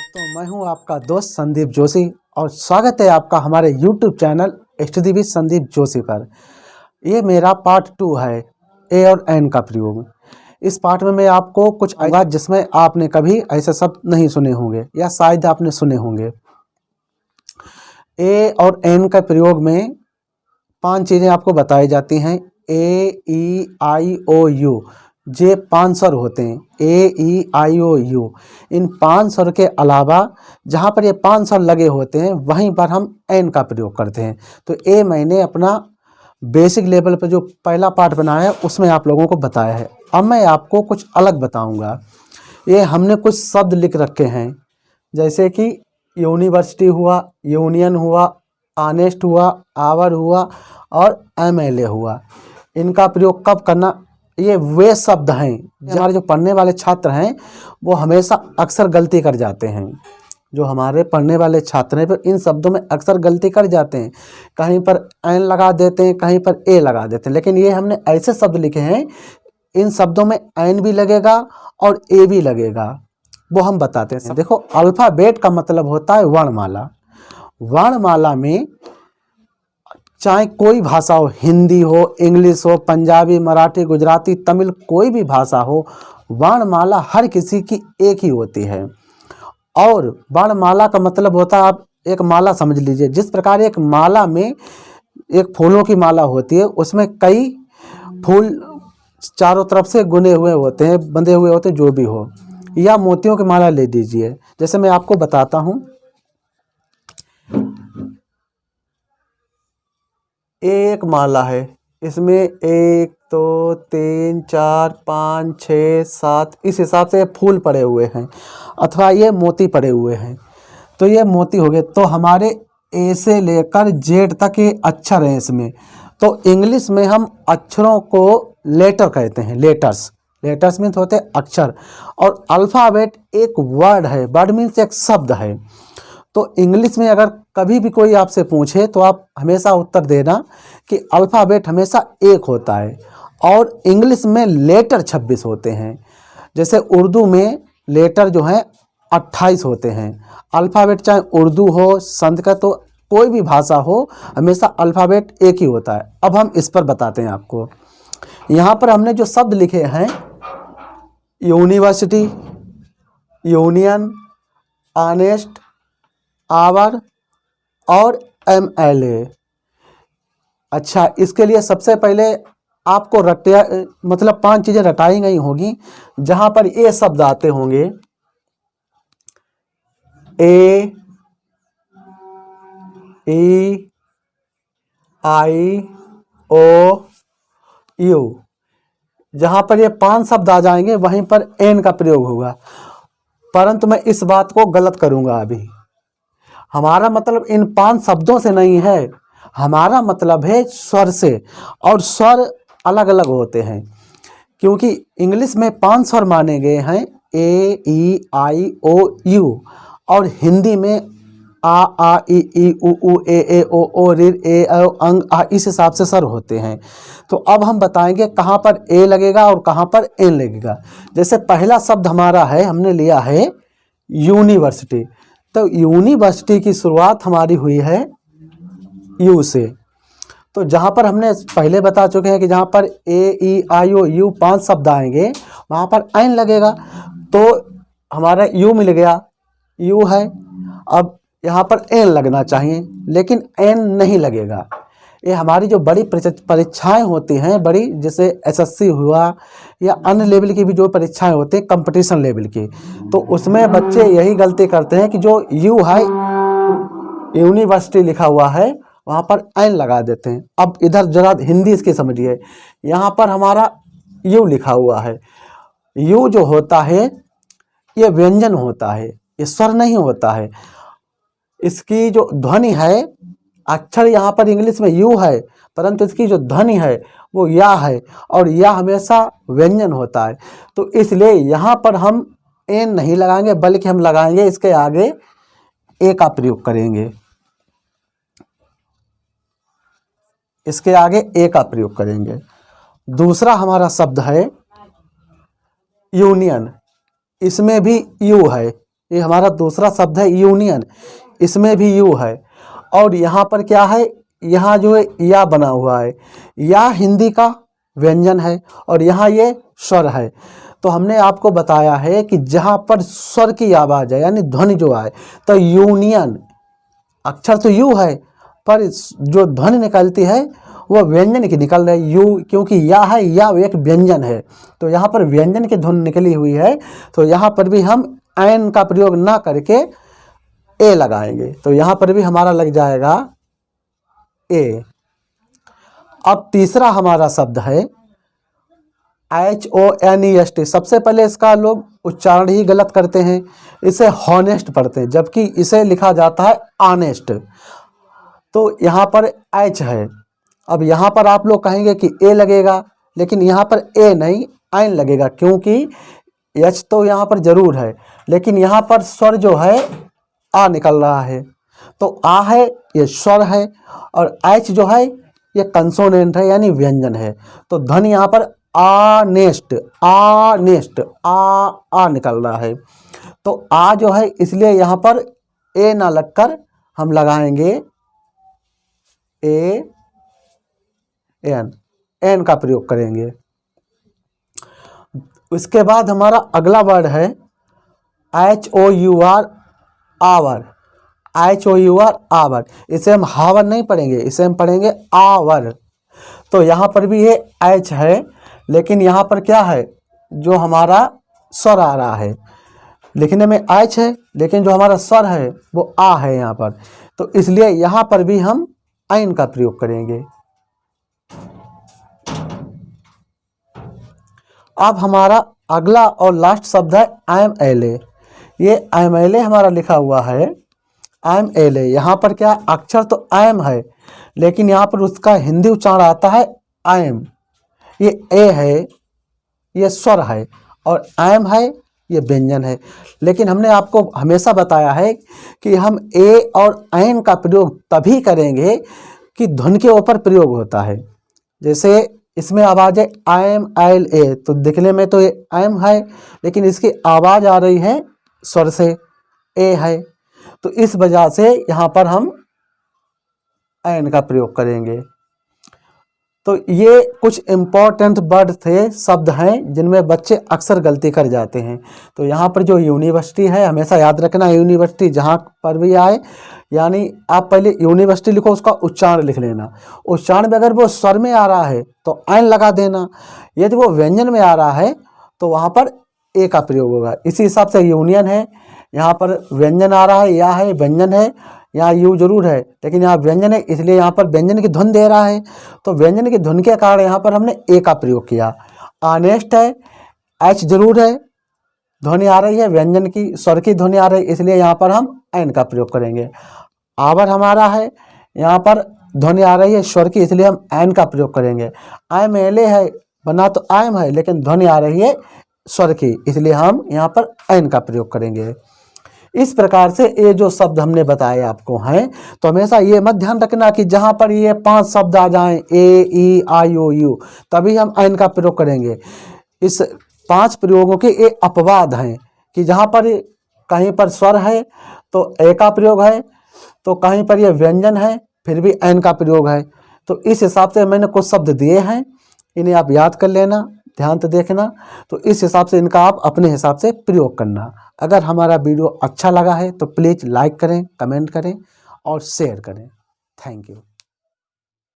मैं हूं आपका दोस्त संदीप जोशी और स्वागत है आपका हमारे YouTube channel study with Sandeep Joshi पर। ये मेरा पार्ट 2 है, ए और एन का प्रयोग। इस पार्ट में मैं आपको कुछ आवाज जिसमें आपने कभी ऐसे शब्द नहीं सुने होंगे या शायद आपने सुने होंगे। ए और एन का प्रयोग में 5 चीज़ें आपको बताई जाती हैं। ए, ई, आई, ओ, यू, ये 5 स्वर होते हैं। ए, ई, आई, ओ, यू। इन 5 स्वर के अलावा जहाँ पर ये 5 स्वर लगे होते हैं वहीं पर हम एन का प्रयोग करते हैं। तो ए मैंने अपना बेसिक लेवल पर जो पहला पार्ट बनाया है उसमें आप लोगों को बताया है। अब मैं आपको कुछ अलग बताऊंगा। ये हमने कुछ शब्द लिख रखे हैं, जैसे कि यूनिवर्सिटी हुआ, यूनियन हुआ, ऑनेस्ट हुआ, आवर हुआ और एमएलए हुआ। इनका प्रयोग कब करना, ये वे शब्द हैं हमारे जो पढ़ने वाले छात्र हैं वो हमेशा अक्सर गलती कर जाते हैं। जो हमारे पढ़ने वाले छात्र हैं इन शब्दों में अक्सर गलती कर जाते हैं। कहीं पर एन लगा देते हैं, कहीं पर ए लगा देते हैं। लेकिन ये हमने ऐसे शब्द लिखे हैं, इन शब्दों में एन भी लगेगा और ए भी लगेगा, वो हम बताते हैं। देखो, अल्फ़ाबेट का मतलब होता है वर्णमाला। वर्णमाला में चाहे कोई भाषा हो, हिंदी हो, इंग्लिश हो, पंजाबी, मराठी, गुजराती, तमिल, कोई भी भाषा हो, वर्णमाला हर किसी की एक ही होती है। और वर्णमाला का मतलब होता है, आप एक माला समझ लीजिए। जिस प्रकार एक माला में एक फूलों की माला होती है, उसमें कई फूल चारों तरफ से गुने हुए होते हैं, बंधे हुए होते हैं, जो भी हो। या मोतियों की माला ले दीजिए, जैसे मैं आपको बताता हूँ। एक माला है, इसमें 1 2 3 4 5 6 7 इस हिसाब से फूल पड़े हुए हैं, अथवा ये मोती पड़े हुए हैं। तो ये मोती हो गए। तो हमारे ए से लेकर जेड तक ये अक्षर हैं इसमें। तो इंग्लिश में हम अक्षरों को लेटर कहते हैं, लेटर्स। लेटर्स मीन्स होते हैं अक्षर, और अल्फ़ाबेट एक वर्ड है। वर्ड मीन्स एक शब्द है। तो इंग्लिश में अगर कभी भी कोई आपसे पूछे तो आप हमेशा उत्तर देना कि अल्फ़ाबेट हमेशा एक होता है, और इंग्लिश में लेटर 26 होते हैं। जैसे उर्दू में लेटर जो हैं 28 होते हैं। अल्फ़ाबेट चाहे उर्दू हो, संस्कृत हो, कोई भी भाषा हो, हमेशा अल्फ़ाबेट एक ही होता है। अब हम इस पर बताते हैं आपको। यहाँ पर हमने जो शब्द लिखे हैं, यूनिवर्सिटी, यूनियन, ऑनेस्ट, आवर और एमएलए। अच्छा, इसके लिए सबसे पहले आपको मतलब 5 चीज़ें रटाई गई होगी। जहाँ पर ये शब्द आते होंगे, ए, ई, आई, ओ, यू। जहाँ पर ये 5 शब्द आ जाएंगे वहीं पर एन का प्रयोग होगा। परंतु मैं इस बात को गलत करूँगा। अभी हमारा मतलब इन 5 शब्दों से नहीं है, हमारा मतलब है स्वर से। और स्वर अलग अलग होते हैं, क्योंकि इंग्लिश में 5 स्वर माने गए हैं, ए, ई, आई, ओ, यू। और हिंदी में आ, ई, उ, ए, ओ, ऋ, ए, औ, अंग, आ, इस हिसाब से स्वर होते हैं। तो अब हम बताएंगे कहाँ पर ए लगेगा और कहाँ पर एन लगेगा। जैसे पहला शब्द हमारा है, हमने लिया है यूनिवर्सिटी। तो यूनिवर्सिटी की शुरुआत हमारी हुई है यू से। तो जहाँ पर हमने पहले बता चुके हैं कि जहाँ पर ए, ई, आई, ओ, यू 5 शब्द आएंगे वहाँ पर एन लगेगा। तो हमारा यू मिल गया, यू है। अब यहाँ पर एन लगना चाहिए, लेकिन एन नहीं लगेगा। ये हमारी जो बड़ी परीक्षाएं होती हैं, बड़ी, जैसे एसएससी हुआ या अन्य लेवल की भी जो परीक्षाएं होती हैं कंपटीशन लेवल की, तो उसमें बच्चे यही गलती करते हैं कि जो यू है, यूनिवर्सिटी लिखा हुआ है, वहाँ पर एन लगा देते हैं। अब इधर जरा हिंदी इसकी समझिए। यहाँ पर हमारा यू लिखा हुआ है। यू जो होता है ये व्यंजन होता है, ये स्वर नहीं होता है। इसकी जो ध्वनि है, अक्षर यहाँ पर इंग्लिश में यू है, परंतु इसकी जो ध्वनि है वो या है, और या हमेशा व्यंजन होता है। तो इसलिए यहाँ पर हम एन नहीं लगाएंगे, बल्कि हम लगाएंगे इसके आगे ए का प्रयोग करेंगे। इसके आगे ए का प्रयोग करेंगे। दूसरा हमारा शब्द है यूनियन। इसमें भी यू है, ये हमारा दूसरा शब्द है यूनियन, इसमें भी यू है। और यहाँ पर क्या है, यहाँ जो है या बना हुआ है, या हिंदी का व्यंजन है और यहाँ ये स्वर है। तो हमने आपको बताया है कि जहाँ पर स्वर की आवाज़ है यानी ध्वनि जो आए, तो यूनियन, अक्षर तो यू है पर जो ध्वनि निकलती है वो व्यंजन की निकल रही है, यू, क्योंकि या है, या एक व्यंजन है। तो यहाँ पर व्यंजन की ध्वनि निकली हुई है, तो यहाँ पर भी हम एन का प्रयोग ना करके ए लगाएंगे। तो यहाँ पर भी हमारा लग जाएगा ए। अब तीसरा हमारा शब्द है HONEST। सबसे पहले इसका लोग उच्चारण ही गलत करते हैं, इसे हॉनेस्ट पढ़ते हैं, जबकि इसे लिखा जाता है ऑनेस्ट। तो यहाँ पर H है। अब यहाँ पर आप लोग कहेंगे कि ए लगेगा, लेकिन यहाँ पर ए नहीं एन लगेगा, क्योंकि एच तो यहाँ पर जरूर है, लेकिन यहाँ पर स्वर जो है आ निकल रहा है। तो आ है ये स्वर है और एच जो है ये कंसोनेंट है यानी व्यंजन है। तो ध्वनि यहाँ पर आनेस्ट, आनेस्ट, आ निकल रहा है। तो आ जो है इसलिए यहाँ पर ए ना लगकर हम लगाएंगे ए एन, एन का प्रयोग करेंगे। उसके बाद हमारा अगला वर्ड है HOUR, आवर, HOUR आवर। इसे हम हावर नहीं पढ़ेंगे, इसे हम पढ़ेंगे आवर। तो यहाँ पर भी ये एच है, लेकिन यहाँ पर क्या है, जो हमारा स्वर आ रहा है, लिखने में एच है लेकिन जो हमारा स्वर है वो आ है यहाँ पर। तो इसलिए यहाँ पर भी हम एन का प्रयोग करेंगे। अब हमारा अगला और लास्ट शब्द है MLA। ये MLA हमारा लिखा हुआ है MLA। यहाँ पर क्या अक्षर तो एम है, लेकिन यहाँ पर उसका हिंदी उच्चारण आता है एम। ये ए है, ये स्वर है, और एम है, ये व्यंजन है। लेकिन हमने आपको हमेशा बताया है कि हम ए और एन का प्रयोग तभी करेंगे कि धुन के ऊपर प्रयोग होता है। जैसे इसमें आवाज़ है MLA, तो दिखने में तो ये एम है, लेकिन इसकी आवाज़ आ रही है स्वर से, ए है। तो इस वजह से यहाँ पर हम एन का प्रयोग करेंगे। तो ये कुछ इम्पोर्टेंट वर्ड थे, शब्द हैं जिनमें बच्चे अक्सर गलती कर जाते हैं। तो यहाँ पर जो यूनिवर्सिटी है, हमेशा याद रखना, यूनिवर्सिटी जहाँ पर भी आए, यानी आप पहले यूनिवर्सिटी लिखो, उसका उच्चारण लिख लेना। उच्चारण में अगर वो स्वर में आ रहा है तो एन लगा देना, यदि वो व्यंजन में आ रहा है तो वहाँ पर ए का प्रयोग होगा। इसी हिसाब से यूनियन है, यहाँ पर व्यंजन आ रहा है, या है व्यंजन है, यहाँ यू जरूर है लेकिन यहाँ व्यंजन है, इसलिए यहाँ पर व्यंजन की धुन दे रहा है। तो व्यंजन की धुन के कारण यहाँ पर हमने ए का प्रयोग किया। ऑनेस्ट है, एच जरूर है, ध्वनि आ रही है व्यंजन की, स्वर की ध्वनि आ रही है, इसलिए यहाँ पर हम एन का प्रयोग करेंगे। आवर हमारा है, यहाँ पर ध्वनि आ रही है स्वर की, इसलिए हम एन का प्रयोग करेंगे। MLA है, बना तो एम है लेकिन ध्वनि आ रही है स्वर की, इसलिए हम यहाँ पर एन का प्रयोग करेंगे। इस प्रकार से ये जो शब्द हमने बताए आपको हैं, तो हमेशा ये मत ध्यान रखना कि जहाँ पर ये 5 शब्द आ जाएं AEIOU तभी हम एन का प्रयोग करेंगे। इस 5 प्रयोगों के ये अपवाद हैं कि जहाँ पर कहीं पर स्वर है तो ए का प्रयोग है, तो कहीं पर ये व्यंजन है फिर भी एन का प्रयोग है। तो इस हिसाब से मैंने कुछ शब्द दिए हैं, इन्हें आप याद कर लेना, ध्यान से देखना। तो इस हिसाब से इनका आप अपने हिसाब से प्रयोग करना। अगर हमारा वीडियो अच्छा लगा है तो प्लीज़ लाइक करें, कमेंट करें और शेयर करें। Thank you.